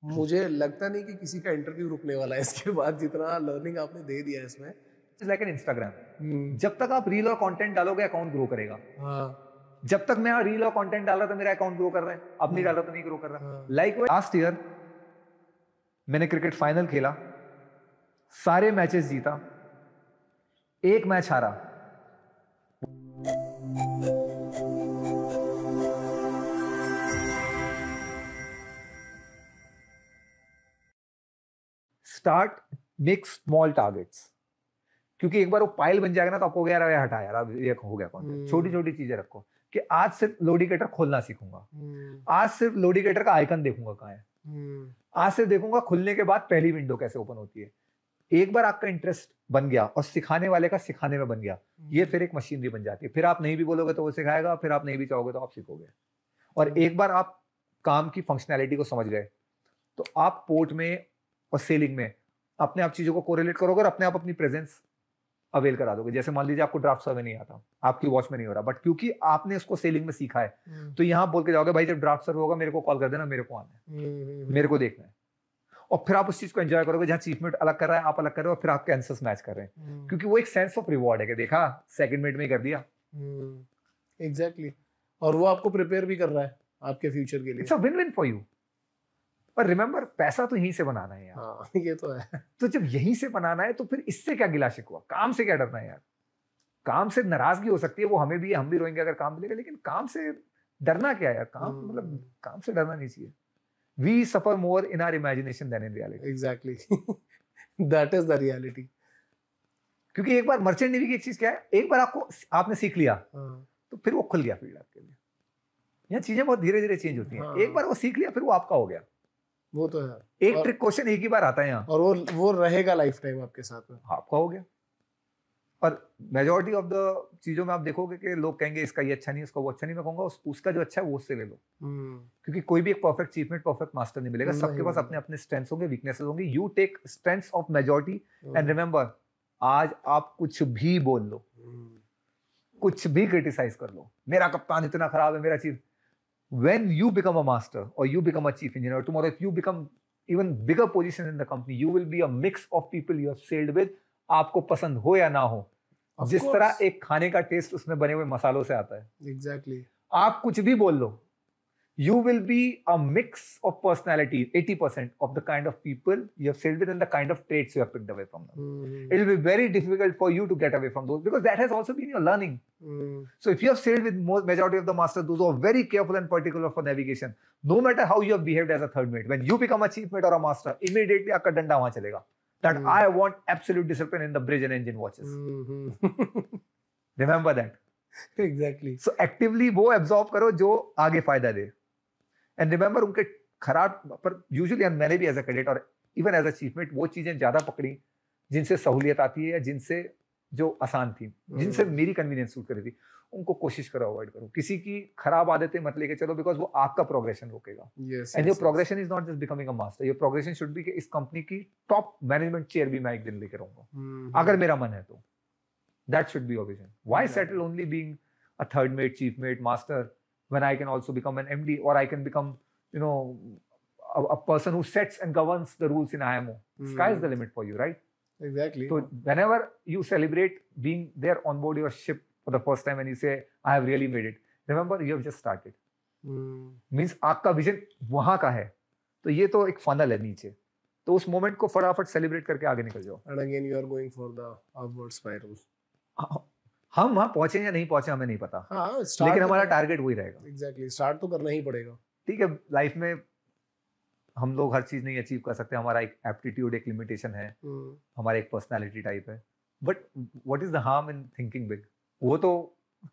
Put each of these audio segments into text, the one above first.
मुझे लगता नहीं कि किसी का इंटरव्यू रुकने वाला है इसके बाद, जितना लर्निंग आपने दे दिया है इसमें। It's like an Instagram. Hmm. जब तक आप रील और कंटेंट डालोगे अकाउंट ग्रो करेगा। हाँ। जब तक मैं रील और कंटेंट डाल रहा था मेरा अकाउंट ग्रो कर रहा है, अब नहीं डाल रहा तो नहीं ग्रो कर रहा। हाँ। लाइक लास्ट ईयर मैंने क्रिकेट फाइनल खेला, सारे मैचेस जीता, एक मैच हारा। स्टार्ट मेक स्मॉल टारगेट्स, क्योंकि एक बार वो पाइल बन जाएगा ना तो आपको यार हटा यार अब ये हो गया कंटेंट। छोटी छोटी चीजें रखो कि आज सिर्फ लोडिकेटर खोलना सीखूंगा, आज सिर्फ लोडिकेटर का आइकन देखूंगा कहाँ है, आज सिर्फ देखूंगा खुलने के बाद पहली विंडो कैसे ओपन होती है। एक बार आपका इंटरेस्ट बन गया और सिखाने वाले का सिखाने में बन गया, ये फिर एक मशीनरी बन जाती है। फिर आप नहीं भी बोलोगे तो वो सिखाएगा, फिर आप नहीं भी चाहोगे तो आप सीखोगे। और एक बार आप काम की फंक्शनैलिटी को समझ गए तो आप पोर्ट में और सेलिंग में अपने आप चीजों को कोरिलेट करोगे और अपने आप अपनी प्रेजेंस अवेल करा दोगे। जैसे मान लीजिए आपको ड्राफ्ट सर्वे नहीं आता, आपकी वॉच में नहीं हो रहा, बट क्योंकि आपने उसको सेलिंग में सीखा है तो यहां बोल के जाओगे भाई जब ड्राफ्ट सर्वे होगा मेरे को कॉल कर देना, मेरे को आना है, मेरे को देखना है। और फिर आप उस चीज को एंजॉय करोगे जहां चीफ मिनट अलग कर रहा है, आप अलग कर रहे हो, और फिर आपके आंसर्स मैच कर रहे हैं, क्योंकि वो एक सेंस ऑफ रिवॉर्ड है कि देखा सेकंड मिनट में ही कर दिया। एग्जैक्टली। और वो आपको प्रिपेयर भी कर रहा है आपके फ्यूचर के लिए। It's a win win for you. पर रिमेंबर पैसा तो यहीं से बनाना है यार। हाँ, ये तो है। तो जब यहीं से बनाना है तो फिर इससे क्या गिला शिकवा, काम से क्या डरना है यार। काम से नाराजगी हो सकती है, वो हमें भी है, हम भी रोएंगे अगर काम मिलेगा, लेकिन काम से डरना क्या यार। काम मतलब काम से डरना नहीं चाहिए। We suffer more in our imagination than in reality. Exactly. That is the reality. क्योंकि एक बार मर्चेंट नेवी की एक चीज क्या है, एक बार आपने सीख लिया तो फिर वो खुल गया फील्ड आपके लिए। यहाँ चीजें बहुत धीरे धीरे चेंज होती हैं। एक बार वो सीख लिया फिर वो आपका हो गया। वो तो है। एक ट्रिक क्वेश्चन एक ही बार आता है यहाँ, और वो रहेगा लाइफ टाइम आपके साथ में। आपका हो गया। और मेजॉरिटी ऑफ द चीजों में आप देखोगे कि लोग कहेंगे इसका ये अच्छा नहीं, उसका वो अच्छा नहीं। मैं कहूंगा उसका जो अच्छा है वो उससे ले लो, क्योंकि कोई भी एक perfect chief minute, perfect master नहीं मिलेगा। सबके पास अपने अपने स्ट्रेंथ्स होंगे, वीकनेसेस होंगी। You take strengths of majority and remember, आज आप कुछ भी बोल लो, कुछ भी क्रिटिसाइज कर लो, मेरा कप्तान इतना खराब है, मेरा chief. when you become a master or you become a chief engineer, tomorrow if you become even bigger position in the company, you will be a mix of people you have sailed with, आपको पसंद हो या ना हो। जिस तरह एक खाने का टेस्ट उसमें बने हुए मसालों से आता है, एग्जैक्टली। आप कुछ भी बोल लो, you will be a mix of personality, 80% of the kind of people you have sailed with and the kind of traits you have picked away from them. It will be very difficult for you to get away from those, because that has also been your learning. So if you have sailed with majority of the masters, those who are very careful and particular for navigation, no matter how you have behaved as a third mate, when you become a chief mate or a master, immediately आपका डंडा वहां चलेगा that I want absolute discipline in the bridge and engine watches. Remember that. Exactly. So actively वो absorb करो जो आगे फायदा दे। And remember उनके खराब पर यूजुअली मैंने भी एज अ कैडेट और even as a chief mate वो चीजें ज्यादा पकड़ी जिनसे सहूलियत आती है या जिनसे जो आसान थी, जिनसे मेरी कन्वीनियंस सूट करी थी, उनको कोशिश करो अवॉइड करो। किसी की खराब आदतें मत लेके चलो, बिकॉज वो आपका प्रोग्रेशन रोकेगा। And your progression is not just becoming a master, your progression should be कि इस कंपनी की टॉप मैनेजमेंट चेयर भी मैं एक दिन लेके रहूंगा अगर मेरा मन है तो। That should be your vision. Why settle only being a third mate, chief mate, master, when I can also become an MD, or I can become, a person who sets and governs the rules in IMO. Sky is the limit for you, right? Exactly. So whenever you celebrate being there on board your ship for the first time and you say, I have really made it, remember you have just started. Means आपका vision वहां का है, तो ये तो एक funnel है नीचे, तो उस मोमेंट को फटाफट सेलिब्रेट करके आगे निकल जाओ। And again you are going for the upward spiral. हम वहां पहुंचे या नहीं पहुंचे हमें नहीं पता। हाँ, लेकिन हमारा टारगेट वही रहेगा। एग्जैक्टली, स्टार्ट तो करना ही पड़ेगा। ठीक है, लाइफ में हम लोग हर चीज नहीं अचीव कर सकते, हमारा एक एप्टीट्यूड, एक लिमिटेशन है, हमारा एक पर्सनालिटी टाइप है। But what is the harm in thinking big? वो तो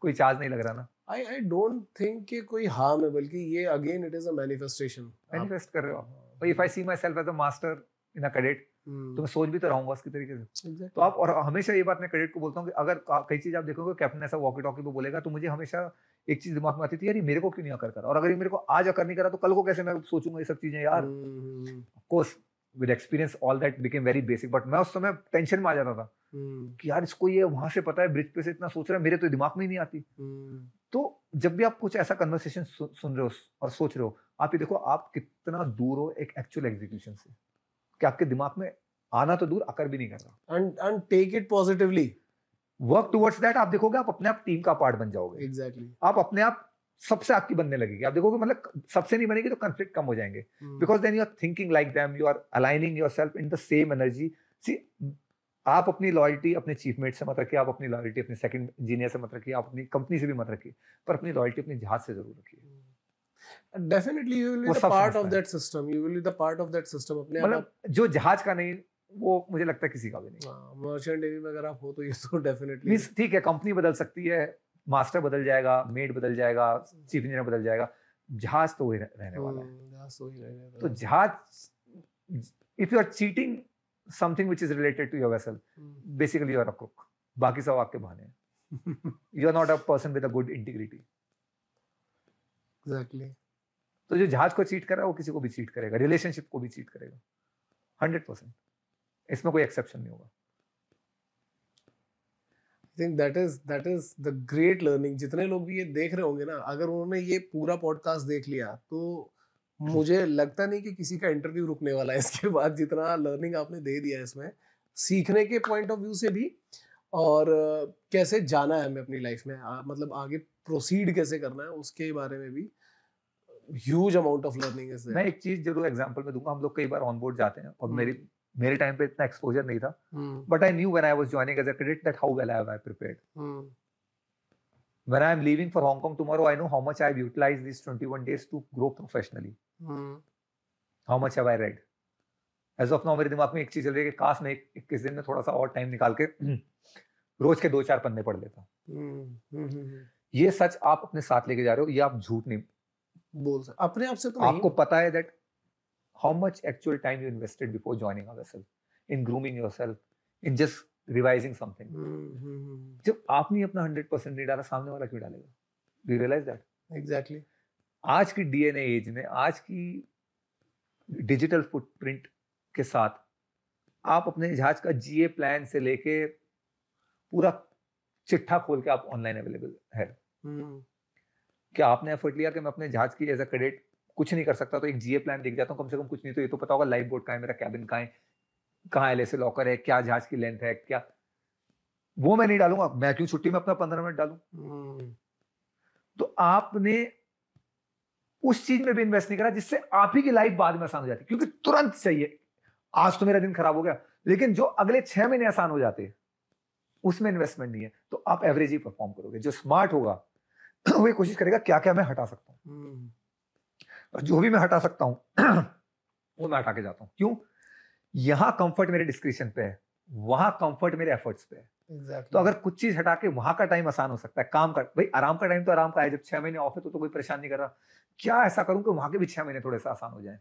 कोई चार्ज नहीं लग रहा ना। आई डोंट थिंक कि कोई हार्म है, बल्कि ये again it is a manifestation. Manifest कर रहे हो आप। If I see myself as a master in a cadet, तो मैं सोच भी तो रहूंगा उसकी तरीके से। exactly. तो आप, और हमेशा ये बात मैं कैडेट को बोलता हूँ कि अगर कई चीज आप देखोगे कैप्टन ऐसा वॉकी टॉकी पे बोलेगा, तो मुझे हमेशा एक चीज दिमाग में आती थी, यार ये मेरे को क्यों नहीं आकर करा, और अगर ये मेरे को आज आकर नहीं करा तो कल को कैसे मैं सोचूंगा ये सब चीजें यार। Of course with experience all that became very basic, but मैं उस समय टेंशन में आ जाता था कि यार इसको ये वहां से पता है, ब्रिज पे से इतना सोच रहा है, मेरे तो दिमाग में ही नहीं आती। तो जब भी आप कुछ ऐसा कन्वर्सेशन सुन रहे हो और सोच रहे हो, आप ये देखो आप कितना दूर हो एक एक्चुअल एग्जीक्यूशन से, कि आपके दिमाग में आना तो दूर अकर भी नहीं कर रहा। and take it positively. Work towards that, आप देखोगे आप अपने आप टीम का पार्ट बन जाओगे। Exactly. आप अपने आप सबसे आपकी बनने लगेगी, आप देखोगे मतलब सबसे नहीं बनेगी तो कॉन्फ्लिक्ट कम हो जाएंगे, because then you are thinking like them, you are aligning yourself in the same energy. See, आप अपनी लॉयल्टी अपने चीफमेट से मत रखिए, आप अपनी लॉयल्टी अपने सेकंड इंजीनियर से मत रखिए, आप अपनी कंपनी से भी मत रखिए, पर अपनी लॉयल्टी अपने जहाज से जरूर रखिए। Definitely you will be वो the सब part समझता of है। that system. You will be the part of that system. अपने मतलब जो जहाज का नहीं वो मुझे लगता है किसी का भी नहीं। मर्चेंट नेवी में अगर आप हो तो ये तो डेफिनेटली मींस ठीक है, कंपनी बदल सकती है, मास्टर बदल जाएगा, मेड बदल जाएगा, चीफ इंजीनियर बदल जाएगा, जहाज तो वही रहने वाला है। जहाज तो ही रहेगा। तो जहाज, if you are cheating something which is related to your vessel, basically you are a cook, बाकी सब आपके बहाने हैं। You are not a person with a good integrity. Exactly. तो जो जहाज को चीट कर रहा है वो किसी को भी चीट करेगा, रिलेशनशिप को भी चीट करेगा, 100%। इसमें कोई एक्सेप्शन नहीं होगा। I think that is the great learning. जितने लोग भी ये देख रहे होंगे ना, अगर उन्होंने ये पूरा पॉडकास्ट देख लिया तो मुझे लगता नहीं कि किसी का इंटरव्यू रुकने वाला है इसके बाद, जितना लर्निंग आपने दे दिया इसमें, सीखने के पॉइंट ऑफ व्यू से भी, और कैसे जाना है हमें अपनी लाइफ में, मतलब आगे प्रोसीड कैसे करना है उसके बारे में भी huge amount of learning is there. मैं एक चीज जरूर एग्जांपल में दूंगा, हम लोग कई बार ऑन बोर्ड जाते हैं और मेरे टाइम पे इतना एक्सपोजर नहीं था, but I knew when I was joining as a cadet that how well I prepared. When I am leaving for Hong Kong tomorrow, I know how much I have utilized these 21 days to grow professionally. How much have I read? As of now, मेरे दिमाग में एक चीज चल रही है कि काश मैं 21 दिन में थोड़ा सा और टाइम निकाल के रोज के 2-4 पन्ने पढ़ लेता। ये सच आप अपने साथ लेके जा रहे हो, ये आप झूठ नहीं बोल सकते अपने आप से तो नहीं। आपको पता है that how much actual time you invested before joining a vessel in grooming yourself, in just revising something. जब आपने अपना 100% नहीं डाला, सामने वाला क्यों डालेगा? Do you realize that? Exactly. आज की DNA एज में, आज की डिजिटल फुटप्रिंट के साथ, आप अपने जहाज का GA प्लान से लेके पूरा चिट्ठा खोल के आप ऑनलाइन अवेलेबल है। क्या आपने एफर्ट लिया कि मैं अपने जहाज की एज अ कैडेट कुछ नहीं कर सकता तो एक GA प्लान देख जाता हूँ, कम से कम कुछ नहीं तो ये तो पता होगा लाइफ बोट कहाँ है, मेरा कैबिन कहाँ है, कहाँ LSA लॉकर है, क्या जहाज की लेंथ है, क्या वो मैं नहीं डालूंगा। मैं क्यों छुट्टी में अपना 15 मिनट डालूं? तो आपने उस चीज में भी इन्वेस्ट नहीं करा जिससे आप ही की लाइफ बाद में आसान हो जाती, क्योंकि तुरंत चाहिए। आज तो मेरा दिन खराब हो गया, लेकिन जो अगले 6 महीने आसान हो जाते उसमें इन्वेस्टमेंट नहीं है, तो आप एवरेज ही परफॉर्म करोगे। जो स्मार्ट होगा वो ये कोशिश करेगा क्या क्या मैं हटा सकता हूँ, और जो भी मैं हटा सकता हूँ वो मैं हटा के जाता हूँ। क्यों? यहां कंफर्ट मेरे डिस्क्रिप्शन पे है, वहां कंफर्ट मेरे एफर्ट्स पे है। Exactly. तो अगर कुछ चीज हटा के वहां का टाइम आसान हो सकता है, काम का भाई आराम का टाइम तो आराम का है, जब 6 महीने ऑफ है तो कोई परेशान नहीं कर रहा। क्या ऐसा करूं कि वहां के भी 6 महीने थोड़े सा आसान हो जाए?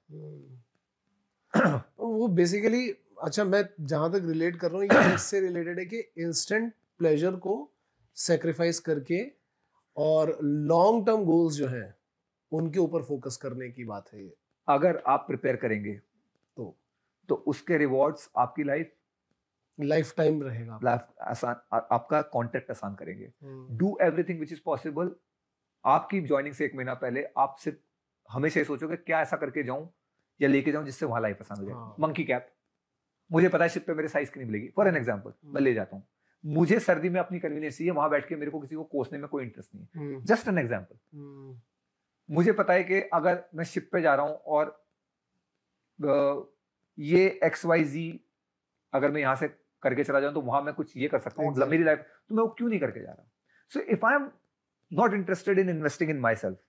वो बेसिकली, अच्छा मैं जहां तक रिलेट कर रहा हूँ ये इससे रिलेटेड है कि इंस्टेंट प्लेजर को सेक्रीफाइस करके और लॉन्ग टर्म गोल्स जो हैं उनके ऊपर फोकस करने की बात है ये। अगर आप प्रिपेयर करेंगे तो उसके रिवॉर्ड्स आपकी लाइफ टाइम रहेगा, आसान, आपका कॉन्टेक्ट आसान करेंगे। Do everything which is possible. आपकी ज्वाइनिंग से 1 महीना पहले आप सिर्फ हमेशा सोचोगे क्या ऐसा करके जाऊं या लेके जाऊं जिससे वहां लाइफ आसान हो जाए। मंकी कैप, मुझे पता है शिप पे मेरे साइज की नहीं मिलेगी, फॉर एन एग्जांपल मैं ले जाता हूं। मुझे सर्दी में अपनी कन्वीनियंस चाहिए, वहां बैठ के मेरे को किसी को कोसने में कोई इंटरेस्ट नहीं है। Just an example. मुझे पता है कि अगर मैं शिप पे जा रहा हूं और ये XYZ अगर मैं यहां से करके चला जाऊं तो वहां मैं कुछ ये कर सकता हूँ मेरी लाइफ, तो मैं वो क्यों नहीं करके जा रहा? So if I am not interested in investing in myself,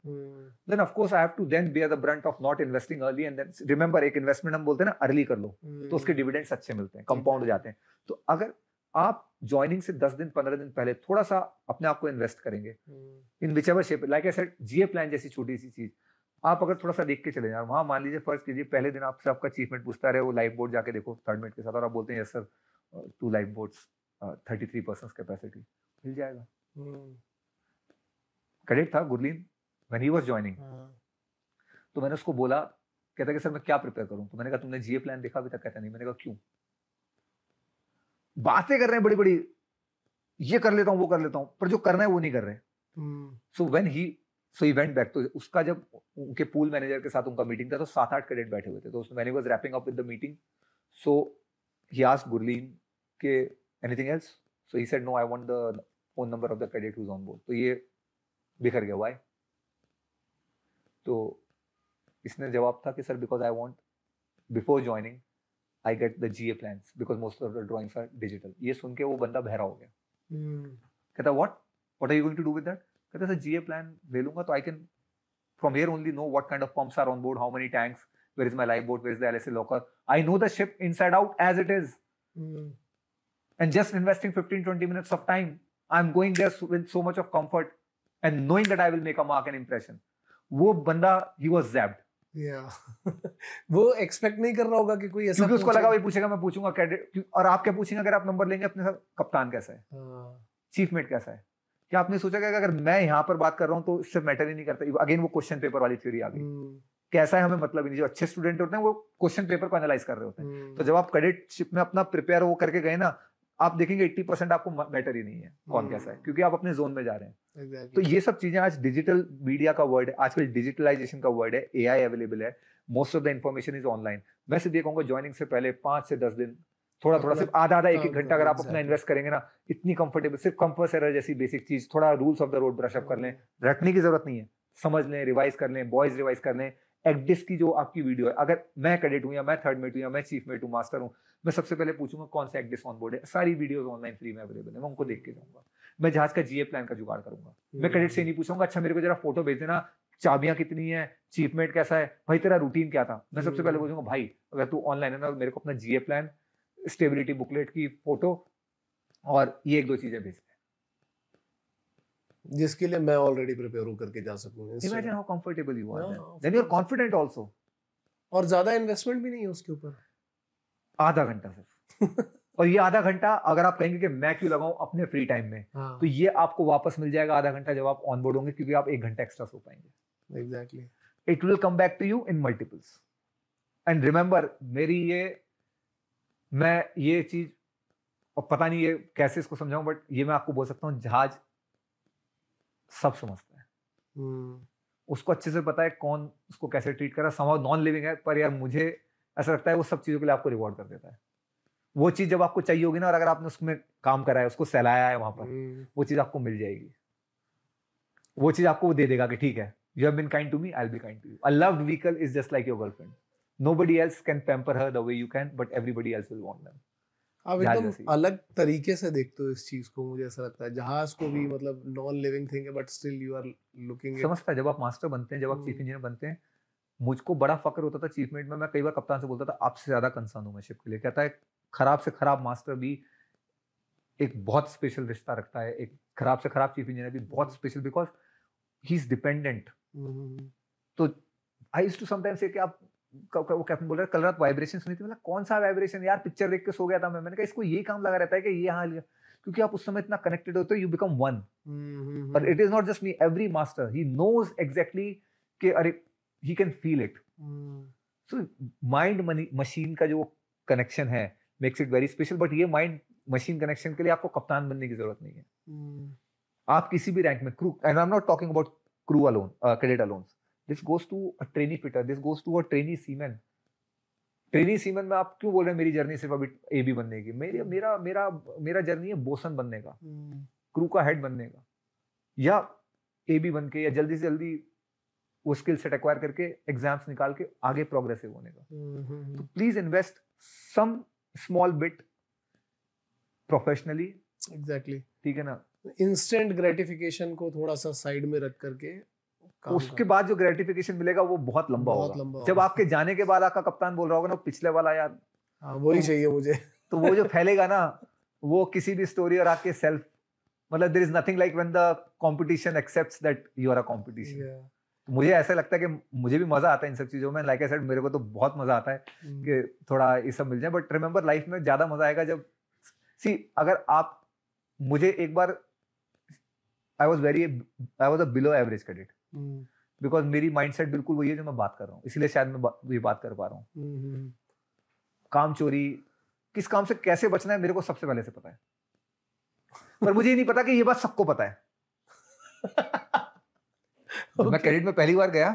then of course I have to then bear the brunt of not investing early, and then remember एक investment हम बोलते हैं ना अर्ली कर लो तो उसके डिविडेंड्स अच्छे मिलते हैं, कंपाउंड हो जाते हैं। तो अगर आप ज्वाइनिंग से 10 दिन 15 दिन पहले थोड़ा सा अपने आप को इन्वेस्ट करेंगे इन whichever shape, like I said, GA plan जैसी छोटी सी चीज आप अगर थोड़ा सा देख के चले जाए, वहां मान लीजिए फर्स्ट कीजिए पहले दिन आपसे आपका चीफमेट पूछता रहे वो लाइफ बोट जाके देखो थर्ड मेट के साथ, और आप बोलते हैं yes sir 2 life boats 33 persons capacity, मिल जाएगा। कैडेट था Gurleen, when he was joining, तो मैंने उसको बोला, कहता कि सर मैं क्या प्रिपेयर करूं? तो मैंने कहा तुमने GA प्लान देखा अभी तक? कहता नहीं। मैंने कहा क्यों? बातें कर रहे हैं बड़ी बड़ी, ये कर लेता हूं वो कर लेता हूं, पर जो करना है वो नहीं कर रहे। So when he so he went back. तो उसका जब उनके पूल मैनेजर के साथ उनका मीटिंग था तो 7-8 कैडेट बैठे हुए थे। तो when he was wrapping up with the meeting, so he asked Gurleen के anything else, so he said no, I want the phone number of the cadet who is on board. तो ये बिखर गया, व्हाई? तो इसने जवाब था कि sir because I want before joining I get the GA plans because most of the drawings are digital. ये सुन के वो बंदा बहरा हो गया। कहता what are you going to do with that? कहता सर जीए प्लान ले लूंगा तो I can from here only know what kind of pumps are on board, how many tanks, where is my life boat, where is the LSA locker, I know the ship inside out as it is, and just investing 15-20 minutes of time, I'm going there with so much of comfort and knowing that I will make a mark and impression. वो बंदा he was zapped. वो expect नहीं कर रहा होगा कि कोई ऐसा, क्योंकि उसको लगा वही पूछेगा, मैं पूछूंगा कैडेट, और आप क्या पूछेंगे अगर आप नंबर लेंगे अपने साथ? कप्तान कैसा है, चीफ मेट कैसा है? क्या आपने सोचा कि अगर मैं यहाँ पर बात कर रहा हूँ तो इससे मैटर ही नहीं करता? अगेन वो क्वेश्चन पेपर वाली थ्योरी आ गई। कैसा है हमें मतलब ही नहीं। जो अच्छे स्टूडेंट होते हैं वो क्वेश्चन पेपर को एनालाइज कर रहे होते हैं। तो जब आप कैडेटशिप में अपना प्रिपेयर वो करके गए ना, आप देखेंगे 80% आपको मैटर ही नहीं है कौन कैसा है, क्योंकि आप अपने जोन में जा रहे हैं। exactly. तो ये सब चीजें आज डिजिटल मीडिया का वर्ड है, आजकल डिजिटलाइजेशन का वर्ड है, एआई अवेलेबल है, most of the information is online. मैं सिर्फ ये कहूंगा ज्वाइनिंग से पहले 5 से 10 दिन थोड़ा थोड़ा, सिर्फ आधा 1-1 घंटा अगर आप अपना इन्वेस्ट करेंगे ना, इतनी कंफर्टेबल, सिर्फ कंपास एरर जैसी बेसिक चीज, थोड़ा rules of the road brush up कर लें, रटने की जरूरत नहीं है, समझ लें, रिवाइज कर लें, बॉयज रिवाइज कर लें। एक्डिस की जो आपकी वीडियो है, अगर मैं कैडेट हूं या मैं थर्ड मेट हूं या मैं चीफ मेट हूं, मास्टर हूं, मैं सबसे पहले पूछूंगा कौन सा एक्डिस ऑन बोर्ड है। सारी वीडियोस ऑनलाइन फ्री में अवेलेबल है, मैं उनको देख के जाऊंगा। मैं जहाज का जीए प्लान का जुगाड़ करूंगा। मैं कैडेट से नहीं पूछूंगा अच्छा मेरे को जरा फोटो भेज देना, चाबियां कितनी है, चीफ मेट कैसा है, भाई तेरा रूटीन क्या था। मैं सबसे पहले पूछूंगा भाई अगर तू ऑनलाइन है ना, मेरे को अपना जीए प्लान, स्टेबिलिटी बुकलेट की फोटो और ये 1-2 चीजें भेज दे, जिसके लिए मैं ऑलरेडी प्रिपेयर हो करके जा सकूं। Imagine how comfortable you are, then you are confident also. और ज्यादा इन्वेस्टमेंट भी नहीं है उसके ऊपर, आधा घंटा सिर्फ और ये आधा घंटा अगर आप कहेंगे कि मैं क्यों लगाऊं अपने फ्री टाइम में, तो ये आपको वापस मिल जाएगा आधा घंटा जब आप ऑन बोर्ड होंगे, क्योंकि आप 1 घंटा एक्स्ट्रा सो पाएंगे। Exactly, it will come back to you in multiples. And remember, मैं ये चीज, और पता नहीं ये कैसे इसको समझाऊं, बट ये मैं आपको बोल सकता हूँ, जहाज सब समझता है, उसको अच्छे से पता है कौन उसको कैसे ट्रीट कर रहा है। समाव नॉन लिविंग है, पर यार मुझे ऐसा लगता है वो सब चीजों के लिए आपको रिवॉर्ड कर देता है। वो चीज जब आपको चाहिए होगी ना, और अगर आपने उसमें काम करा है, उसको सहलाया है वहां पर, वो चीज आपको मिल जाएगी। वो चीज आपको वो दे देगा कि ठीक है, you have been kind to me, I will be kind to you. A loved vehicle is just like your girlfriend, nobody else can pamper her the way you can, but everybody else will want them. आप एकदम अलग तरीके से देखते हो इस चीज को, मुझे ऐसा लगता है। जहाज को भी मतलब नॉन लिविंग थिंग है, but still you are looking, समझता है। जब आप मास्टर बनते हैं, जब आप चीफ इंजीनियर बनते हैं, मुझको बड़ा फक्र होता था चीफ मेट में। मैं कई बार कप्तान से बोलता था आपसे ज्यादा कंसर्न हूं मैं शिप के लिए। कहता है खराब से खराब मास्टर भी एक बहुत स्पेशल रिश्ता रखता है, एक खराब से खराब चीफ इंजीनियर भी बहुत special, because he is dependent. तो आई यूज्ड टू समटाइम्स से कि आप, वो कैप्टन बोल रहा है कल रात वाइब्रेशन सुनी थी। मतलब कौन सा वाइब्रेशन यार, पिक्चर देख के सो गया था मैंने कहा इसको ये काम लगा रहता है कि ये हाँ, क्योंकि आप उस समय इतना कनेक्टेड होते हो, यू बिकम वन। और it is not just me, every master he knows exactly कि अरे he can feel it. So mind machine का जो कनेक्शन है makes it very special. But ये माइंड मशीन कनेक्शन के लिए आपको कप्तान बनने की जरूरत नहीं है। आप किसी भी रैंक में, crew, and I am not talking about crew alone, cadet alone, this goes to a trainee fitter, this goes to a trainee seaman। Trainee semen में आप क्यों बोल रहे हैं मेरी जर्नी सिर्फ अभी एबी बनने की? मेरा जर्नी है बोसन बनने का, क्रू का हेड बनने का, या एबी बन के, या जल्दी से जल्दी वो स्किल सेट एक्वायर करके एग्जाम्स निकाल के आगे प्रोग्रेसिव होने का। तो please invest some small bit professionally. Exactly, ठीक है ना। इंस्टेंट ग्रेटिफिकेशन को थोड़ा सा साइड में रख करके, उसके बाद जो ग्रेटिफिकेशन मिलेगा वो बहुत लंबा होगा। जब आपके जाने के बाद आपका कप्तान बोल रहा होगा ना पिछले वाला यार, वही चाहिए मुझे, तो वो जो फैलेगा ना, वो किसी भी स्टोरी और आपके सेल्फ, मतलब there is nothing like when the competition accepts that you are a competition. मुझे ऐसा लगता है कि मुझे भी मजा आता है इन सब चीजों में। लाइक आई सेड, मेरे को तो बहुत मजा आता है कि थोड़ा ये सब मिल जाए। बट रिमेंबर, लाइफ में ज्यादा मजा आएगा जब, अगर आप, मुझे एक बार I was a below average cadet, बिकॉज मेरी माइंडसेट बिल्कुल वही है जो मैं बात कर रहा हूँ, इसलिए शायद मैं ये बात कर पा रहा हूँ। काम चोरी, किस काम से कैसे बचना है मेरे को सबसे पहले से पता है, पर मुझे ये नहीं पता कि ये बात सबको पता है। जब मैं क्रेडिट में पहली बार गया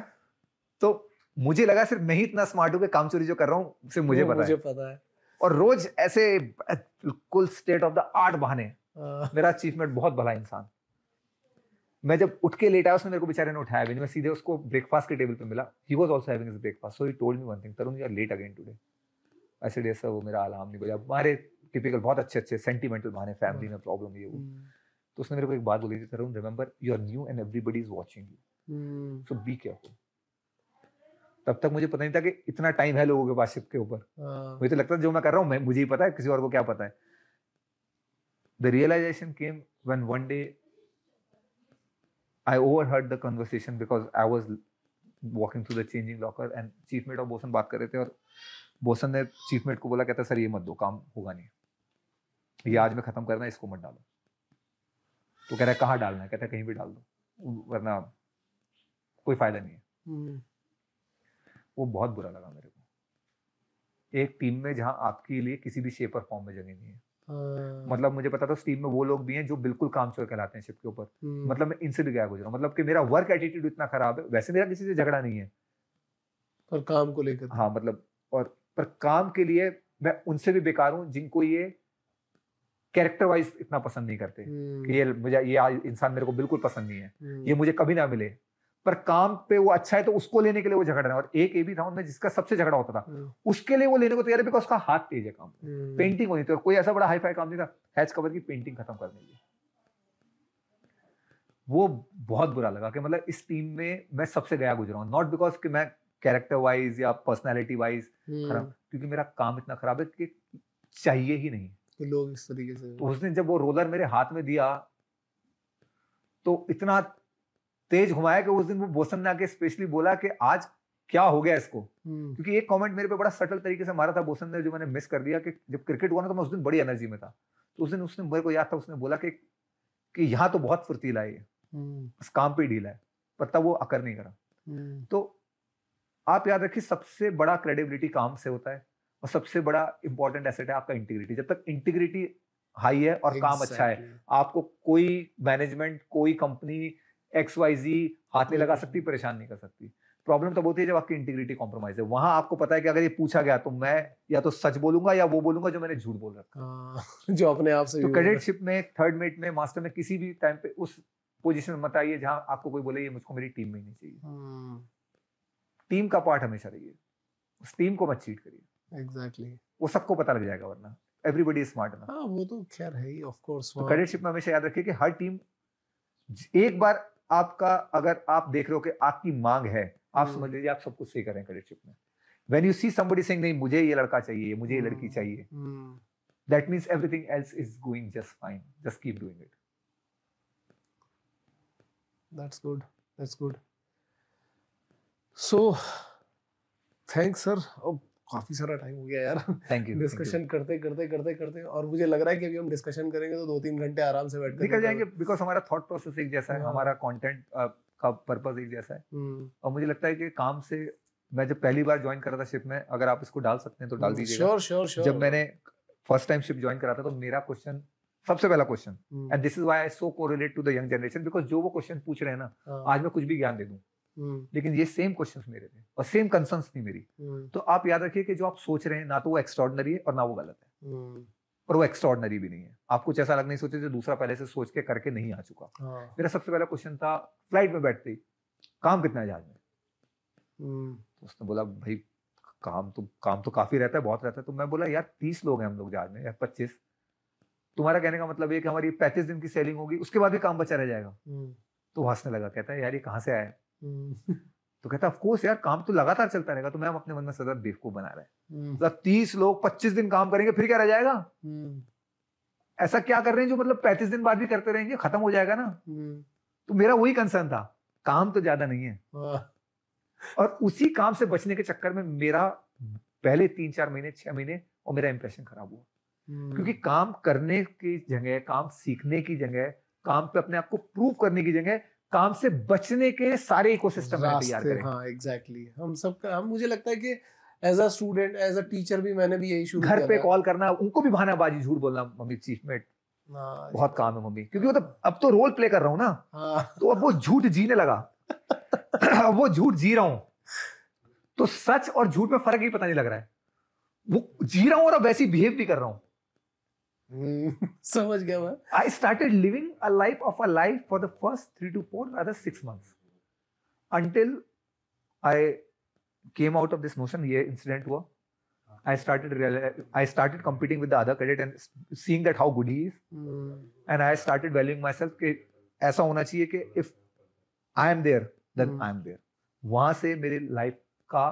तो मुझे लगा सिर्फ मैं ही इतना स्मार्ट हूँ कि काम चोरी जो कर रहा हूँ सिर्फ मुझे पता है। और रोज ऐसे बिल्कुल स्टेट ऑफ द आर्ट बहाने। मेरा अचीवमेंट बहुत भला इंसान, मैं जब उठ के लेट आया उसने मेरे को बेचारे ने उठाया भी नहीं, मैं सीधे उसको ब्रेकफास्ट के टेबल पे मिला। He was also having his breakfast, so he told me one thing, Tarun you are late again today. I said yes sir, वो मेरा अलार्म नहीं बजा। हमारे टिपिकल बहुत अच्छे सेंटिमेंटल बहाने, फैमिली में प्रॉब्लम ये वो। तो उसने मेरे को एक बात बोली थी, Tarun remember you are new and everybody is watching you, so be careful. तब तक मुझे पता नहीं था कि इतना टाइम है लोगों के पास शिप के ऊपर। मुझे तो लगता था जो मैं कर रहा हूँ मुझे ही पता है, किसी और को क्या पता है। The realization came when one day I overheard the conversation because I was walking through the changing locker and chief mate और बोसन बात कर रहे थे, और बोसन ने chief mate को बोला, कहता सर ये मत दो, काम होगा नहीं, ये आज में खत्म करना है, इसको मत डालो। तो कह रहा है कहाँ डालना है, कहता है कहीं भी डाल दो वरना कोई फायदा नहीं है। वो बहुत बुरा लगा मेरे को। एक टीम में जहाँ आपके लिए किसी भी शेप और फॉर्म में जगह नहीं है। मतलब मुझे पता था उस टीम में वो लोग भी हैं जो बिल्कुल कामचोर कहलाते हैं शिप के ऊपर। मतलब मैं इनसे भी गया गुजरा, मतलब कि मेरा वर्क एटीट्यूड इतना खराब है। वैसे मेरा किसी से झगड़ा नहीं है पर काम को लेकर, हाँ मतलब, और पर काम के लिए मैं उनसे भी बेकार हूँ जिनको ये कैरेक्टर वाइज इतना पसंद नहीं करते कि ये मुझे ये इंसान मेरे को बिल्कुल पसंद नहीं है, ये मुझे कभी ना मिले। पर काम पे वो अच्छा है तो उसको लेने के लिए वो झगड़ रहा है। और एक ये भी था उनमें जिसका सबसे झगड़ा होता था, उसके लिए वो लेने को तैयार है बिकॉज उसका हाथ तेज है काम। पेंटिंग होनी थी, और कोई ऐसा बड़ा हाई फाई काम नहीं था, हैच कवर की पेंटिंग खत्म करने के लिए। वो बहुत बुरा लगा कि मतलब इस टीम में मैं सबसे गया गुजरा हूं, नॉट बिकॉज कि मैं कैरेक्टर वाइज या पर्सनैलिटी वाइज खराब, क्योंकि मेरा काम इतना खराब है कि चाहिए ही नहीं कि लोग इस तरीके से। तो उसने जब वो रोलर मेरे हाथ में दिया तो इतना तेज घुमाया कि उस दिन वो बोसन ने आके स्पेशली बोला कि आज क्या हो गया इसको। क्योंकि एक कमेंट मेरे पे बड़ा सटल तरीके से मारा था बोसन ने, जो मैंने मिस कर दिया, कि जब क्रिकेट हुआ ना तो मैं उस दिन बड़ी एनर्जी में था। तो उस दिन उसने मेरे को याद था, उसने बोला कि यहाँ तो बहुत फुर्तीला है ये, बस काम पे ढीला है, पर तब वो अकर नहीं करा। तो आप याद रखिए सबसे बड़ा क्रेडिबिलिटी काम से होता है, और सबसे बड़ा इंपॉर्टेंट एसेट है आपका इंटीग्रिटी। जब तक इंटीग्रिटी हाई है और काम अच्छा है, आपको कोई मैनेजमेंट, कोई कंपनी XYZ हाथ नहीं लगा सकती, परेशान नहीं कर सकती। प्रॉब्लम तब होती है जब आपकी इंटीग्रिटी कॉम्प्रोमाइज है। वहां आपको पता है कि अगर ये पूछा गया तो मैं या तो सच बोलूंगा या वो बोलूंगा जो मैंने झूठ बोल रखा जो अपने आप से। तो कैडेटशिप में, थर्ड मेट में, मास्टर में, किसी भी टाइम पे उस पोजीशन में मत आइए जहां आपको कोई बोले ये मुझको मेरी टीम में ही नहीं चाहिए। टीम का पार्ट हमेशा रहिए, उस टीम को मत चीट करिए। एग्जैक्टली, वो सबको पता लग जाएगा, वरना एवरीबॉडी इज स्मार्ट ना। वो तो खैर है ही, ऑफ कोर्स। तो कैडेटशिप में हमेशा याद रखिए कि हर टीम, एक बार आपका अगर आप देख रहे हो कि आपकी मांग है, आप समझ लीजिए आप सब कुछ सही करें कैडेटशिप में। When you see somebody saying नहीं मुझे ये लड़का चाहिए, मुझे ये लड़की चाहिए, that means everything else is going just fine, just keep doing it. That's good, that's good. So thanks sir, काफी सारा टाइम हो गया यार। Thank you. डिस्कशन करते करते करते करते, और मुझे लग रहा है कि अभी हम डिस्कशन करेंगे तो 2-3 घंटे आराम से बैठ कर निकल जाएंगे, बिकॉज हमारा थॉट प्रोसेस एक जैसा है, हमारा कंटेंट का पर्पस एक जैसा है। और मुझे लगता है कि काम से, मैं जब पहली बार ज्वाइन करा था शिप में, अगर आप इसको डाल सकते हैं तो डाल दीजिएगा। Sure sure sure. जब मैंने फर्स्ट टाइम शिप ज्वाइन करा था तो मेरा क्वेश्चन, सबसे पहला question, and this is why I so correlate to the young generation, because जो वो क्वेश्चन पूछ रहे हैं ना, आज मैं कुछ भी ज्ञान दे दूं, लेकिन ये सेम क्वेश्चंस मेरे थे और सेम कंसर्न्स थी मेरी। तो आप याद रखिए कि जो आप सोच रहे हैं ना तो वो एक्स्ट्राऑर्डिनरी है और ना वो गलत है, पर वो एक्स्ट्राऑर्डिनरी भी नहीं है। आप कुछ ऐसा लग नहीं सोचे जो दूसरा पहले से सोच के करके नहीं आ चुका। मेरा सबसे पहला क्वेश्चन था, फ्लाइट में बैठते ही काम कितना है जहाज में? तो उसने बोला भाई काम तो काफी रहता है, बहुत रहता है। तो मैं बोला यार 30 लोग हैं हम लोग जहाज में, या 25। तुम्हारा कहने का मतलब ये कि हमारी 35 दिन की सेलिंग होगी, उसके बाद भी काम बचा रह जाएगा। तो हंसने लगा, कहता है यार ये कहाँ से आया? तो कहता ऑफ कोर्स यार काम तो लगातार चलता रहेगा। तो मैं अपने मन में सदा बेवकूफ बना रहा है, मतलब 30 लोग 25 दिन काम करेंगे फिर क्या रह जाएगा? ऐसा क्या कर रहे हैं जो मतलब 35 दिन बाद भी करते रहेंगे, खत्म हो जाएगा ना। तो मेरा वही कंसर्न था, काम तो ज्यादा नहीं है। और उसी काम से बचने के चक्कर में मेरा पहले 3-4 महीने 6 महीने और मेरा इंप्रेशन खराब हुआ। क्योंकि काम करने की जगह, काम सीखने की जगह, काम पे अपने आप को प्रूव करने की जगह, काम से बचने के सारे इकोसिस्टम तैयार करें। हाँ एग्जैक्टली। हम सबका, मुझे लगता है कि as a student, as a teacher भी मैंने भी यही शुरू किया। घर पे कॉल करना, उनको भी बहानाबाजी झूठ बोलना, मम्मी चीफ मेट बहुत काम है मम्मी, क्योंकि वो तो अब तो रोल प्ले कर रहा हूँ ना, तो अब वो झूठ जीने लगा। अब वो झूठ जी रहा हूं, तो सच और झूठ में फर्क ही पता नहीं लग रहा है। वो जी रहा हूं और अब वैसे ही बिहेव भी कर रहा हूं। समझ गया मैं। I started living a life for the first 3 to 4, rather 6 months, until I came out of this notion. ये incident हुआ. I started competing with the other cadet and seeing that how good he is, and I started valuing myself कि ऐसा होना चाहिए कि if I am there, then I am there. वहां से मेरी लाइफ का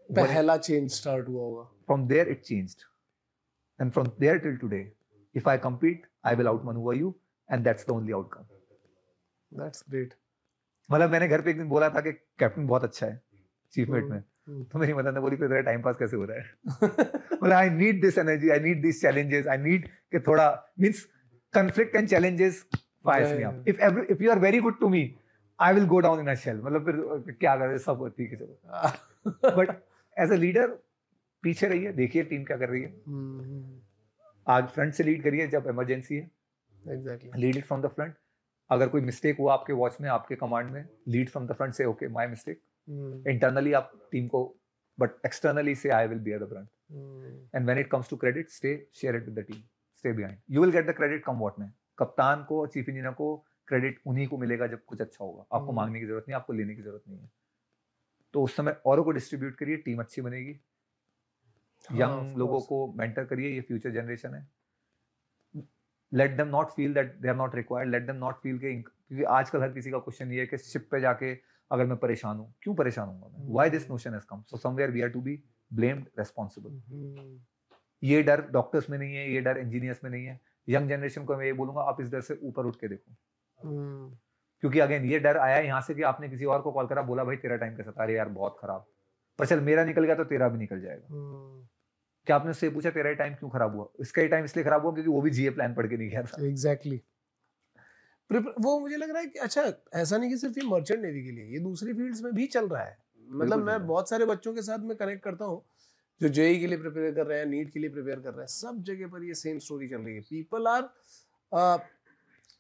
पहला चेंज स्टार्ट हुआ होगा। From there it changed, and from there till today, if I compete, I will outmaneuver you, and that's the only outcome. That's great. मतलब मैंने घर पे एक दिन बोला था कि कैप्टन बहुत अच्छा है अचीवमेंट में, तो मेरी मदर ने बोली कि तेरा टाइम पास कैसे हो रहा है। मतलब I need this energy, I need this challenges, I need कि थोड़ा means conflict and challenges fires me up. If you are very good to me, I will go down in a shell. मतलब फिर क्या करे, सब ठीक है चलो। बट एज अ लीडर पीछे रहिए, देखिए टीम क्या कर रही है, आज फ्रंट से लीड करिए जब इमरजेंसी है। Exactly. Lead it from the front. अगर कोई मिस्टेक हुआ आपके वॉच में, आपके कमांड में, लीड फ्रॉम द फ्रंट से ओके माय मिस्टेक। इंटरनली आप टीम को, बट एक्सटर्नली से I will bear the brunt. And when it comes to credit, stay share it with the team, stay behind, you will get the credit come what may. कप्तान को, chief engineer को credit उन्हीं को मिलेगा जब कुछ अच्छा होगा। आपको मांगने की जरूरत नहीं, आपको लेने की जरूरत नहीं है। तो उस समय औरों को डिस्ट्रीब्यूट करिए, टीम अच्छी बनेगी। यंग लोगों को मेंटर करिए, ये फ्यूचर जनरेशन है। Let them not feel that they are not required, let them not feel के, क्योंकि आजकल हर किसी का क्वेश्चन ये है कि शिप पे जाके अगर मैं परेशान हूँ, क्यों परेशान हूँ मैं, why this notion has come, so somewhere we are to be blamed, responsible. ये डर डॉक्टर्स में नहीं है, ये डर इंजीनियर्स में नहीं है। यंग जनरेशन को मैं ये बोलूंगा, आप इस डर से ऊपर उठ के देखो, क्योंकि अगेन ये डर आया यहाँ से कि आपने किसी और को कॉल करा, बोला भाई तेरा टाइम कैसा था, अरे यार बहुत खराब, पर चल मेरा निकल गया तो तेरा भी निकल जाएगा। क्या आपने उससे पूछा तेरा टाइम क्यों खराब हुआ? इसका ही टाइम इसलिए खराब हुआ क्योंकि वो भी जीए प्लान पढ़ के नहीं गया था। एग्जैक्टली। वो मुझे लग रहा है कि अच्छा, ऐसा नहीं कि सिर्फ ये मर्चेंट नेवी के लिए, ये दूसरी फील्ड्स में भी चल रहा है। मतलब मैं बहुत सारे बच्चों के साथ में कनेक्ट करता हूँ जो जेई के लिए प्रिपेयर कर रहे हैं, नीट के लिए प्रिपेयर कर रहे हैं, सब जगह पर ये सेम स्टोरी चल रही है। People are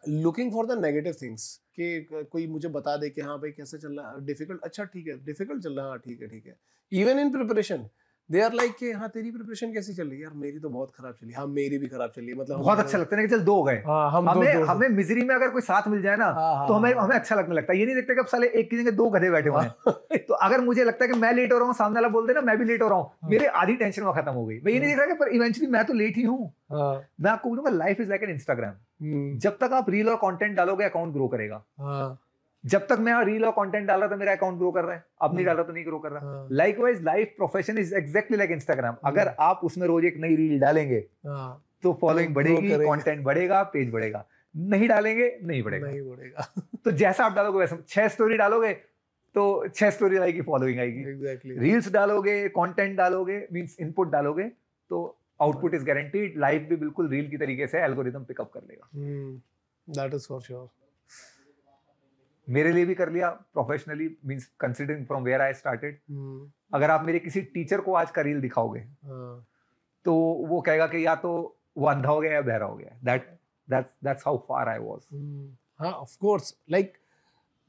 looking for the negative things, कि कोई मुझे बता दे कि हाँ भाई कैसे चल रहा है, डिफिकल्ट, अच्छा ठीक है डिफिकल्ट चल रहा है, ठीक है ठीक है। Even in preparation they are like कि हाँ तेरी प्रिपरेशन कैसी चल रही है, यार मेरी तो बहुत खराब चली, हाँ मेरी भी खराब चली है। मतलब बहुत अच्छा लगता है कि चल दो हो गए। हाँ, हमें मिजरी में अगर कोई साथ मिल जाए ना, तो हमें अच्छा लगने लगता है। ये नहीं देखते कि अब साले एक की जगह दो गधे बैठे हुए हैं। तो अगर मुझे लगता है कि मैं लेट हो रहा हूँ, सामने वाला बोल दे ना मैं भी लेट हो रहा हूँ, मेरी आधी टेंशन वहां खत्म हो गई। मैं ये नहीं देख रहा कि पर इवेंचुअली मैं तो लेट ही हूँ। मैं आपको बोलूंगा life is like an Instagram. जब तक आप रील और कंटेंट डालोगे अकाउंट ग्रो करेगा। जब तक मैं रील और कंटेंट डाल रहा था मेरा अकाउंट ग्रो कर रहा है, अब नहीं डाल रहा तो नहीं ग्रो कर रहा। Likewise life profession is exactly like Instagram. अगर आप उसमें रोज एक नई रील डालेंगे तो फॉलोइंग बढ़ेगी, कंटेंट बढ़ेगा, पेज बढ़ेगा। नहीं डालेंगे नहीं बढ़ेगा। तो जैसा आप डालोगे वैसा, 6 स्टोरी डालोगे तो 6 स्टोरी आएगी, फॉलोइंग आएगी। रील्स डालोगे, कंटेंट डालोगे, मींस इनपुट डालोगे, तो आउटपुट इज गारंटीड। लाइफ भी बिल्कुल रील की तरीके से एल्गोरिथम पिकअप कर लेगा। That is for sure. मेरे लिए भी कर लिया professionally, means considering from where I started. अगर आप मेरे किसी टीचर को आज का रील दिखाओगे तो वो कहेगा कि या तो वो अंधा हो गया या बहरा हो गया। That's how far I was. हाँ ऑफ कोर्स, लाइक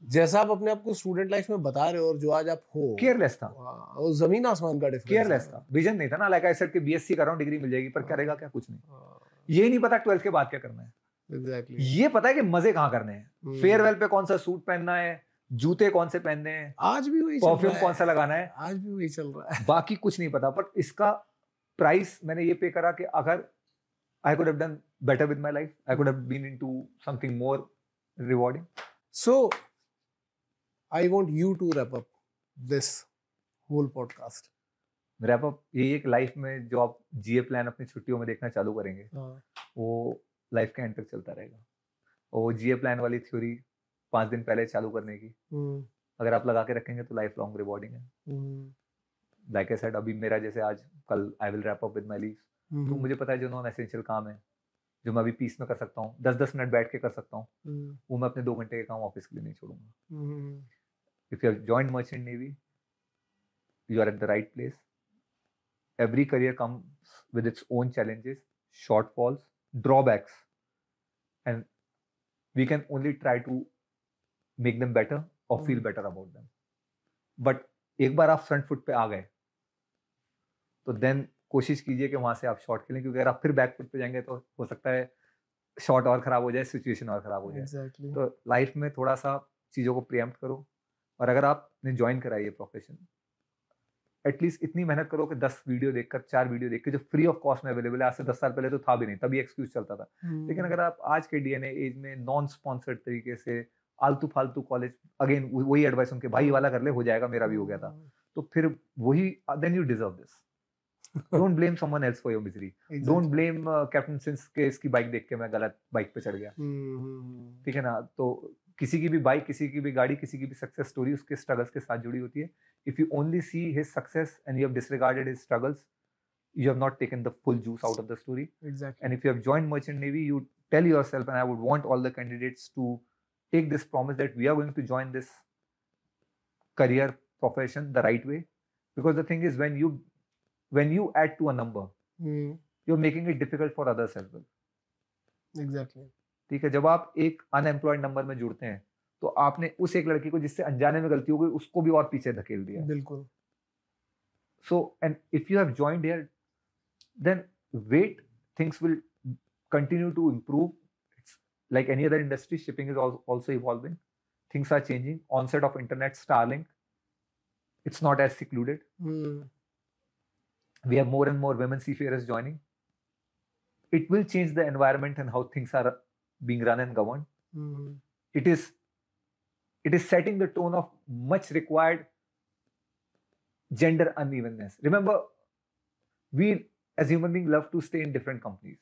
जैसा आप अपने आप को स्टूडेंट लाइफ में बता रहे हो और जो आज आप हो, केयरलेस था। वो जमीन आसमान का डिफरेंस। केयरलेस था, विजन नहीं था ना। लाइक आई सेड कि बीएससी कर रहा हूं, डिग्री मिल जाएगी, पर करेगा क्या? कुछ नहीं। ये नहीं पता 12th के बाद क्या करना है। Exactly. ये पता है कि मजे कहाँ करने हैं, फेयरवेल पे कौन सा सूट पहनना है, जूते कौन से पहनने हैं, आज भी वही, परफ्यूम कौन सा लगाना है, आज भी वही चल रहा है। बाकी कुछ नहीं पता। बट इसका प्राइस मैंने ये पे करा कि अगर I could have done better with my life, I could have been into something more rewarding. So I want you to wrap up this whole podcast. Wrap up ये एक लाइफ में जो आप जीए प्लान अपनी छुट्टियों में देखना चालू करेंगे, वो लाइफ के एंड तक चलता रहेगा। और वो जीए प्लान वाली थ्योरी 5 दिन पहले चालू करने की अगर आप लगा के रखेंगे तो लाइफ लॉन्ग रिवॉर्डिंग है। लाइक आई सेड, अभी मेरा जैसे आज कल I will wrap up with my leave, तो मुझे पता है जो नॉन एसेंशियल काम है जो मैं अभी पीस में कर सकता हूँ, 10-10 मिनट बैठ के कर सकता हूँ, वो मैं अपने 2 घंटे के काम ऑफिस के लिए नहीं छोड़ूंगा। If you have joined merchant navy, you are at the right place. Every career comes with its own challenges, shortfalls, drawbacks, and we can only try to make them better और feel better about them. But एक बार आप front foot पे आ गए तो then कोशिश कीजिए कि वहां से आप शॉट खेलें, क्योंकि अगर आप फिर बैक फुट पे जाएंगे तो हो सकता है शॉट और खराब हो जाए, सिचुएशन और खराब हो जाए। Exactly. तो लाइफ में थोड़ा सा चीजों को प्रिएम्प्ट करो, और अगर आपने ज्वाइन करा ये प्रोफेशन, एटलीस्ट इतनी मेहनत करो कि 10 वीडियो देखकर, 4 वीडियो देख के, जो फ्री ऑफ कॉस्ट में अवेलेबल है। आज से 10 साल पहले तो था भी नहीं, तभी एक्सक्यूज चलता था। लेकिन अगर आप आज के डीएनए एज में नॉन स्पॉन्सर्ड तरीके से आलतू फालतू कॉलेज, अगेन वही एडवाइस उनके भाई वाला कर ले, हो जाएगा, मेरा भी हो गया था, तो फिर वही, then you deserve this. Don't blame someone else for your misery. Don't blame captain since के इसकी बाइक देख के मैं गलत बाइक पे चढ़ गया। ठीक है ना? तो किसी की भी बाइक, किसी की भी गाड़ी, किसी की भी सक्सेस स्टोरी उसके स्ट्रगल्स के साथ जुड़ी होती है। If you only see his success and you have disregarded his struggles, you have not taken the full juice out of the story. Exactly. And if you have joined Merchant Navy, you tell yourself, and I would want all the candidates to take this promise that we are going to join this career profession the right way. Because the thing is, when you add to a number, you're making it difficult for others as well. Exactly. ठीक है? जब आप एक unemployed number में जुड़ते हैं तो आपने उस एक लड़की को जिससे अनजाने में गलती हो गई उसको भी और पीछे धकेल दिया। बिल्कुल। So, and if you have joined here, then wait, things will continue to improve. It's like any other industry, shipping is also evolving. Things are changing. Onset of internet, Starlink, it's not as secluded. We have more and more women seafarers joining. It will change the environment and how things are being run and governed. It is setting the tone of much required gender unevenness. Remember, we as human beings love to stay in different companies.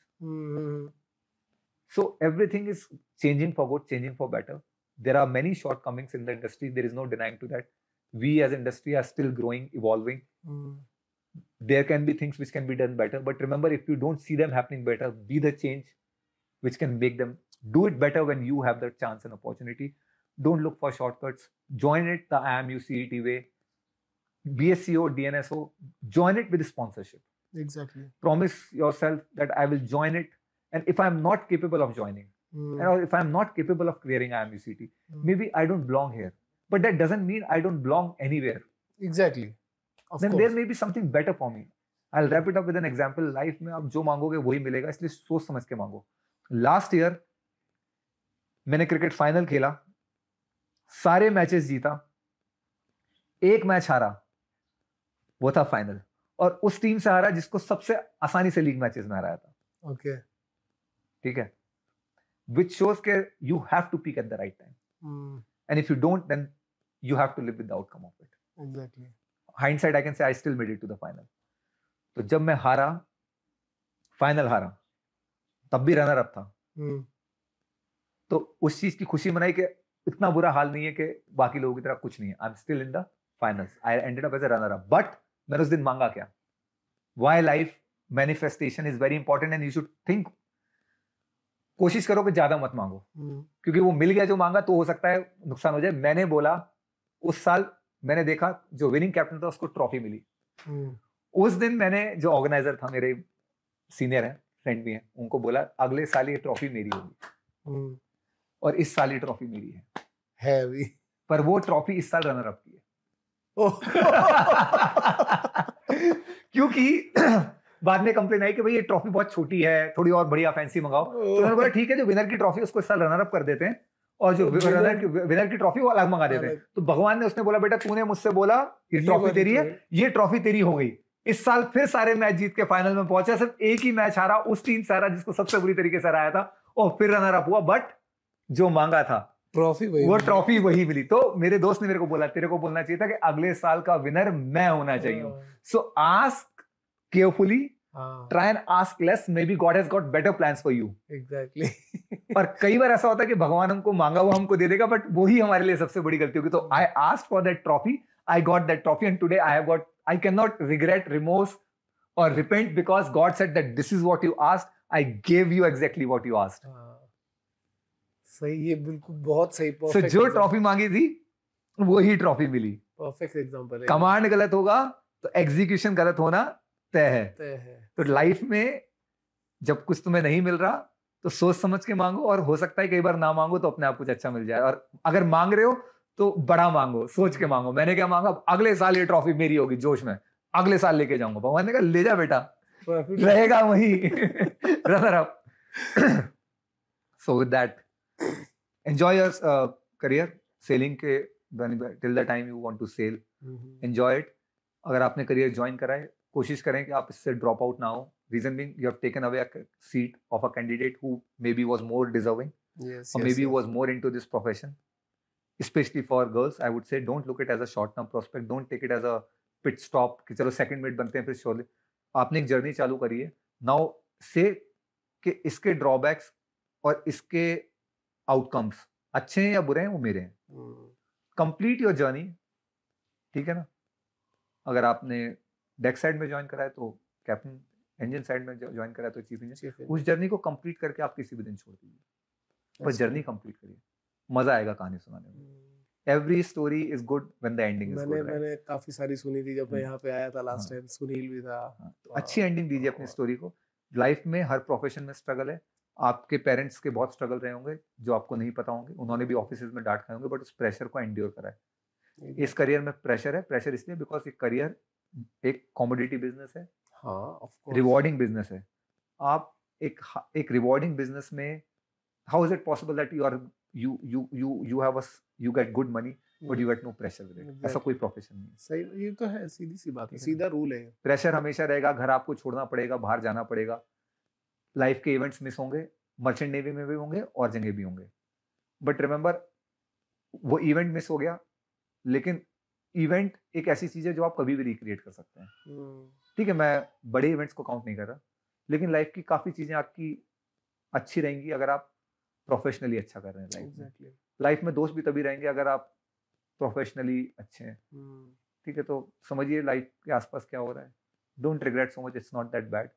So everything is changing for good, changing for better. There are many shortcomings in the industry. There is no denying to that. We as industry are still growing, evolving. There can be things which can be done better. But remember, if you don't see them happening better, be the change which can make them do it better when you have the chance and opportunity. Don't look for shortcuts. Join it the IMU CET way. BSCO, DNSO, join it with sponsorship. Exactly. Promise yourself that I will join it, and if I'm not capable of joining, or if I'm not capable of clearing IMUCT, maybe I don't belong here. But that doesn't mean I don't belong anywhere. Exactly. Then there may be something better for me. I'll wrap it up with an example. Life में आप जो मांगोगे वही मिलेगा, इसलिए सोच समझ के मांगो। Last year मैंने क्रिकेट फाइनल खेला, सारे मैचेस जीता, एक मैच हारा, वो था फाइनल, और उस टीम से हारा जिसको सबसे आसानी से लीग मैचेस में हराया था। ओके, ठीक है? Which shows के you have to peak at the right time. And if you don't, then you have to live with the outcome of it. Exactly. Hindsight, I can say I still made it to the final. तो जब मैं हारा, final हारा, तब भी runner up था, तो उस चीज की खुशी मनाई कि इतना बुरा हाल नहीं है कि बाकी लोगों की तरह कुछ नहीं है। I am still in the finals, I ended up as a runner up. But मैंने उस दिन मांगा क्या? Why life manifestation is very important and you should think. कोशिश करो कि ज्यादा मत मांगो, क्योंकि वो मिल गया जो मांगा तो हो सकता है नुकसान हो जाए। मैंने बोला, उस साल मैंने देखा जो विनिंग कैप्टन था उसको ट्रॉफी मिली। उस दिन मैंने, जो ऑर्गेनाइजर था, मेरे सीनियर है, फ्रेंड भी है, उनको बोला अगले साल ये ट्रॉफी मेरी होगी, और इस साल ये ट्रॉफी मेरी है भी। पर वो ट्रॉफी इस साल रनर अप की है। क्योंकि बाद में कंप्लेन आई कि भाई ये ट्रॉफी बहुत छोटी है, थोड़ी और बढ़िया फैंसी मंगाओ। तो मैंने बोला ठीक है, जो विनर की ट्रॉफी उसको इस साल रनर अप कर देते हैं, और जो विनर की ट्रॉफी वो अलग मंगा देते हैं। तो भगवान ने, उसने बोला बेटा तूने मुझसे बोला ये ट्रॉफी तेरी है, ये ट्रॉफी तेरी हो गई। इस साल फिर सारे मैच जीत के फाइनल में पहुंचा, सिर्फ एक ही मैच हारा, उस टीम से हारा जिसको सबसे बुरी तरीके से हराया था, और फिर रनर अप हुआ। बट जो मांगा था ट्रॉफी वही मिली। तो मेरे दोस्त ने मेरे को बोला, तेरे को बोलना चाहिए था कि अगले साल का विनर मैं होना चाहिए। सो ask carefully, try and ask less, may be God has got better plans for you. Exactly. पर कई बार ऐसा होता है कि भगवान हमको मांगा हुआ हमको दे देगा, बट वही हमारे लिए सबसे बड़ी गलती होगी। तो I asked for that trophy, I got that trophy, and today I can not regret, remorse और repent, because God said that this is what you asked, I give you exactly what you asked. सही है, बिल्कुल, बहुत सही। So, जो trophy मांगी थी वही ट्रॉफी मिली। परफेक्ट एग्जांपल है। कमांड गलत होगा तो एग्जीक्यूशन गलत होना तय है। तो लाइफ में जब कुछ तुम्हें नहीं मिल रहा तो सोच समझ के मांगो, और हो सकता है कई बार ना मांगो तो अपने आप कुछ अच्छा मिल जाए। और अगर मांग रहे हो तो बड़ा मांगो, सोच के मांगो। मैंने क्या मांगा, अगले साल ये ट्रॉफी मेरी होगी, जोश में अगले साल लेके जाऊंगा। भगवान ने कहा ले जा बेटा, रहेगा वही runner up. So with that enjoy your career, selling के till the time you want to sell, enjoy it. अगर आपने करियर ज्वाइन करा है, कोशिश करें कि आप इससे ड्रॉप आउट ना हो। Reason being you have taken away a seat of a candidate who maybe was more deserving, or maybe was more into this profession. Especially for girls, I would say don't look it as a short-term prospect. Don't take it as a pit stop कि चलो second minute बनते हैं फिर शोले। आपने एक journey चालू करी है, नाउ से कि इसके ड्रॉबैक्स और इसके आउटकम्स अच्छे हैं या बुरे हैं, वो मेरे हैं। कंप्लीट योर जर्नी, ठीक है ना। अगर आपने डेक साइड में ज्वाइन करा है तो कैप्टन, इंजन साइड में ज्वाइन करा है तो चीफ इंजन। उस जर्नी को कंप्लीट करके आप किसी भी दिन छोड़ दीजिए, पर जर्नी कंप्लीट करिए, मजा आएगा कहानी सुनाने में। Every story is good when the ending is good. मैंने काफी सारी सुनी थी जब मैं यहाँ पे आया था लास्ट टाइम, सुनील भी था। तो अच्छी एंडिंग दीजिए अपनी स्टोरी को। लाइफ में हर प्रोफेशन में स्ट्रगल है। आपके पेरेंट्स के बहुत स्ट्रगल रहे होंगे जो आपको नहीं पता होंगे, उन्होंने भी ऑफिस में डांट खाए होंगे, बट उस प्रेशर को एंड्योर करा है। इस करियर में प्रेशर है, प्रेशर इसलिए बिकॉज ये करियर एक कॉमोडिटी बिजनेस है, रिवॉर्डिंग बिजनेस है। आप एक रिवॉर्डिंग बिजनेस में how is it possible that you have you get good money but you get no pressure with it? ऐसा कोई प्रोफेशन नहीं है। सही, ये तो है, सीधी सी बात है, सीधा रूल है। प्रेशर हमेशा रहेगा, घर आपको छोड़ना पड़ेगा, बाहर जाना पड़ेगा, लाइफ के इवेंट्स मिस होंगे, मर्चेंट नेवी में भी होंगे और जगह भी होंगे, बट रिमेंबर वो इवेंट मिस हो गया, लेकिन इवेंट एक ऐसी चीज है जो आप कभी भी रिक्रिएट कर सकते हैं। ठीक है, मैं बड़े इवेंट्स को काउंट नहीं कर रहा, लेकिन लाइफ की काफी चीजें आपकी अच्छी रहेंगी अगर आप प्रोफेशनली अच्छा कर रहे हैं। लाइफ में दोस्त भी तभी रहेंगे अगर आप प्रोफेशनली अच्छे हैं। ठीक है, तो समझिए लाइफ के आसपास क्या हो रहा है। Don't regret so much, it's not that bad.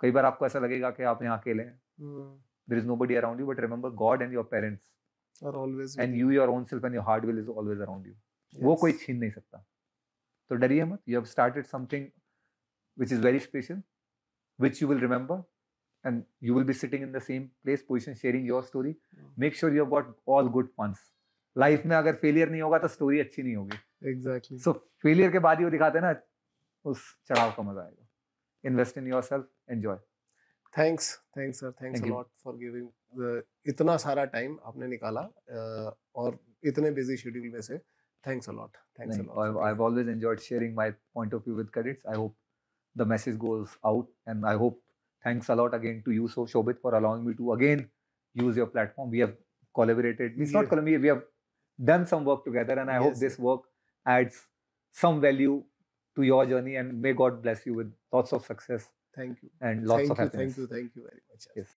कई बार आपको ऐसा लगेगा कि आप यहाँ अकेले हैं, there is nobody around you, but remember God and your parents are always and you your own self and your heart will is always around you. वो कोई छीन नहीं सकता, तो डरिए मत। You have started something which is very special, which you will remember, and you will be sitting in the same place, position, sharing your story. Make sure you have got all good funds. Life में अगर failure नहीं होगा तो story अच्छी नहीं होगी। Exactly. सो failure के बाद ही वो दिखाते हैं ना, उस चढ़ाव का मजा आएगा। Invest in yourself, enjoy. Thanks sir, thanks a lot for giving इतना सारा टाइम आपने निकाला और इतने बिजी शेड्यूल में से। Thanks a lot, thanks a lot. I have always enjoyed sharing my point of view with cadets. I hope the message goes out and I hope thanks a lot again to you, so Shobit, for allowing me to again use your platform. We have collaborated. It's not collaborated. We have done some work together, and I hope this work adds some value to your journey. And may God bless you with lots of success. Thank you. And lots of happiness. Thank you very much. Yes.